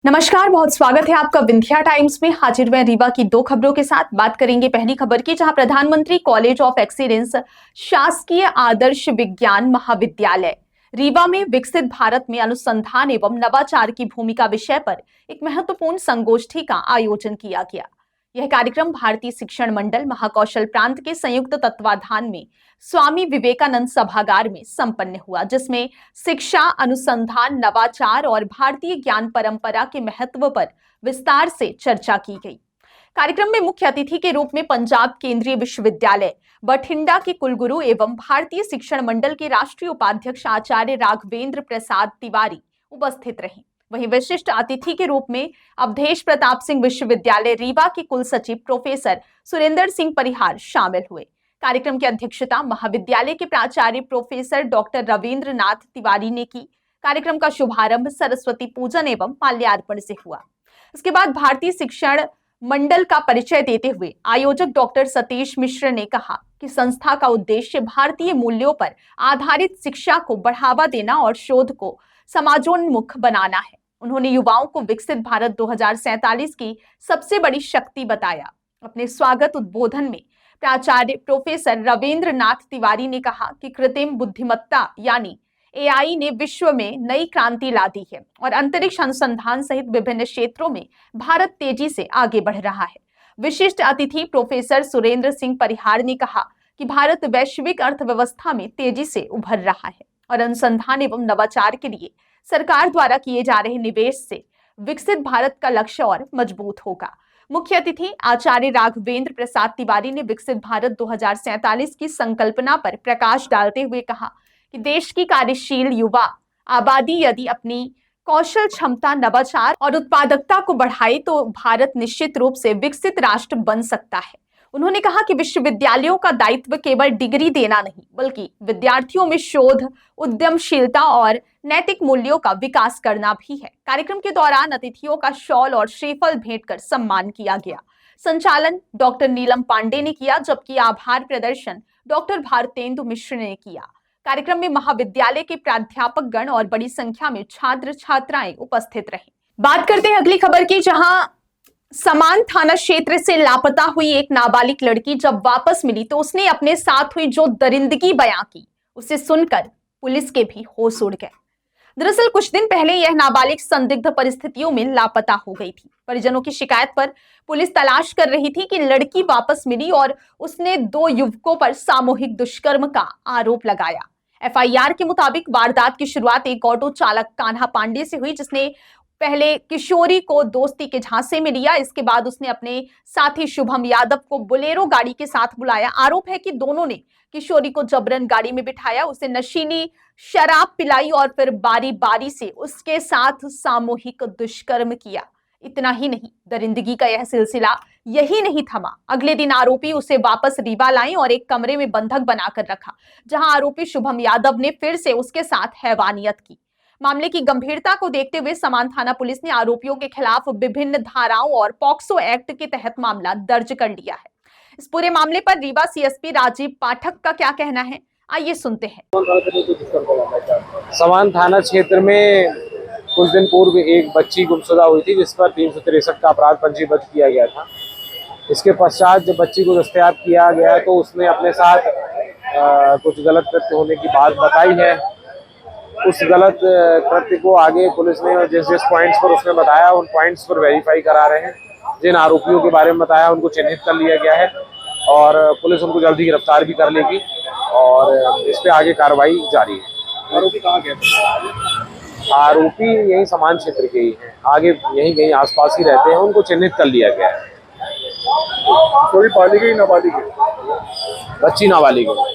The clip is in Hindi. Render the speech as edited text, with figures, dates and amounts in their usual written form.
नमस्कार, बहुत स्वागत है आपका विंध्या टाइम्स में। हाजिर मैं रीवा की दो खबरों के साथ। बात करेंगे पहली खबर की, जहां प्रधानमंत्री कॉलेज ऑफ एक्सीलेंस शासकीय आदर्श विज्ञान महाविद्यालय रीवा में विकसित भारत में अनुसंधान एवं नवाचार की भूमिका विषय पर एक महत्वपूर्ण संगोष्ठी का आयोजन किया गया। यह कार्यक्रम भारतीय शिक्षण मंडल महाकौशल प्रांत के संयुक्त तत्वाधान में स्वामी विवेकानंद सभागार में संपन्न हुआ, जिसमें शिक्षा, अनुसंधान, नवाचार और भारतीय ज्ञान परंपरा के महत्व पर विस्तार से चर्चा की गई। कार्यक्रम में मुख्य अतिथि के रूप में पंजाब केंद्रीय विश्वविद्यालय बठिंडा के कुलगुरु एवं भारतीय शिक्षण मंडल के राष्ट्रीय उपाध्यक्ष आचार्य राघवेंद्र प्रसाद तिवारी उपस्थित रहे। वहीं विशिष्ट अतिथि के रूप में अवधेश प्रताप सिंह विश्वविद्यालय रीवा के कुल सचिव प्रोफेसर सुरेंद्र सिंह परिहार शामिल हुए। कार्यक्रम की अध्यक्षता महाविद्यालय के प्राचार्य प्रोफेसर डॉक्टर रविंद्र नाथ तिवारी ने की। कार्यक्रम का शुभारंभ सरस्वती पूजन एवं माल्यार्पण से हुआ। इसके बाद भारतीय शिक्षण मंडल का परिचय देते हुए आयोजक डॉक्टर सतीश मिश्र ने कहा कि संस्था का उद्देश्य भारतीय मूल्यों पर आधारित शिक्षा को बढ़ावा देना और शोध को समाजोन्मुख बनाना है। उन्होंने युवाओं को विकसित भारत 2047 की सबसे बड़ी शक्ति बताया। अपने स्वागत उद्बोधन में प्राचार्य प्रोफेसर रविंद्र नाथ तिवारी ने कहा कि कृत्रिम बुद्धिमत्ता यानी एआई ने विश्व में नई क्रांति ला दी है और अंतरिक्ष अनुसंधान सहित विभिन्न क्षेत्रों में भारत तेजी से आगे बढ़ रहा है। विशिष्ट अतिथि प्रोफेसर सुरेंद्र सिंह परिहार ने कहा कि भारत वैश्विक अर्थव्यवस्था में तेजी से उभर रहा है और अनुसंधान एवं नवाचार के लिए सरकार द्वारा किए जा रहे निवेश से विकसित भारत का लक्ष्य और मजबूत होगा। मुख्य अतिथि आचार्य राघवेंद्र प्रसाद तिवारी ने विकसित भारत 2047 की संकल्पना पर प्रकाश डालते हुए कहा कि देश की कार्यशील युवा आबादी यदि अपनी कौशल क्षमता, नवाचार और उत्पादकता को बढ़ाए तो भारत निश्चित रूप से विकसित राष्ट्र बन सकता है। उन्होंने कहा कि विश्वविद्यालयों का दायित्व केवल डिग्री देना नहीं, बल्कि विद्यार्थियों में शोध, उद्यमशीलता और नैतिक मूल्यों का विकास करना भी है। कार्यक्रम के दौरान अतिथियों का शॉल और श्रीफल भेंट कर सम्मान किया गया। संचालन डॉक्टर नीलम पांडे ने किया, जबकि आभार प्रदर्शन डॉक्टर भारतेंदु मिश्र ने किया। कार्यक्रम में महाविद्यालय के प्राध्यापक गण और बड़ी संख्या में छात्र छात्राएं उपस्थित रहे। बात करते हैं अगली खबर की, जहां समान थाना क्षेत्र से लापता हुई एक नाबालिग लड़की जब वापस मिली तो उसने अपने साथ हुई जो दरिंदगी बयां की, उसे सुनकर पुलिस के भी होश उड़ गए। दरअसल कुछ दिन पहले यह नाबालिग संदिग्ध परिस्थितियों में लापता हो गई थी। परिजनों की शिकायत पर पुलिस तलाश कर रही थी कि लड़की वापस मिली और उसने दो युवकों पर सामूहिक दुष्कर्म का आरोप लगाया। एफआईआर के मुताबिक वारदात की शुरुआत एक ऑटो चालक कान्हा पांडे से हुई, जिसने पहले किशोरी को दोस्ती के झांसे में लिया। इसके बाद उसने अपने साथी शुभम यादव को बोलेरो गाड़ी के साथ बुलाया। आरोप है कि दोनों ने किशोरी को जबरन गाड़ी में बिठाया, उसे नशीली शराब पिलाई और फिर बारी बारी से उसके साथ सामूहिक दुष्कर्म किया। इतना ही नहीं, दरिंदगी का यह सिलसिला यही नहीं थमा। अगले दिन आरोपी उसे वापस रीवा लाए और एक कमरे में बंधक बनाकर रखा, जहां आरोपी शुभम यादव ने फिर से उसके साथ हैवानियत की। मामले की गंभीरता को देखते हुए समान थाना पुलिस ने आरोपियों के खिलाफ विभिन्न धाराओं और पॉक्सो एक्ट के तहत मामला दर्ज कर लिया है। इस पूरे मामले पर रीवा सीएसपी राजीव पाठक का क्या कहना है, आइए सुनते हैं। समान थाना क्षेत्र में कुछ दिन पूर्व एक बच्ची गुमशुदा हुई थी, जिस पर 363 का अपराध पंजीबद्ध किया गया था। इसके पश्चात जब बच्ची को दस्तयाब किया गया तो उसने अपने साथ कुछ गलत कृत्य होने की बात बताई है। उस गलत कृत्य को आगे पुलिस ने जिस जिस पॉइंट्स पर उसने बताया, उन पॉइंट्स पर वेरीफाई करा रहे हैं। जिन आरोपियों के बारे में बताया उनको चिन्हित कर लिया गया है और पुलिस उनको जल्दी गिरफ्तार भी कर लेगी और इस पे आगे कार्रवाई जारी है। आरोपी कहाँ गए? आरोपी यही समान क्षेत्र के ही हैं, आगे यहीं कहीं आसपास ही रहते हैं, उनको चिन्हित कर लिया गया है। कोई बालिग ही नाबालिग है? बच्ची नाबालिग है।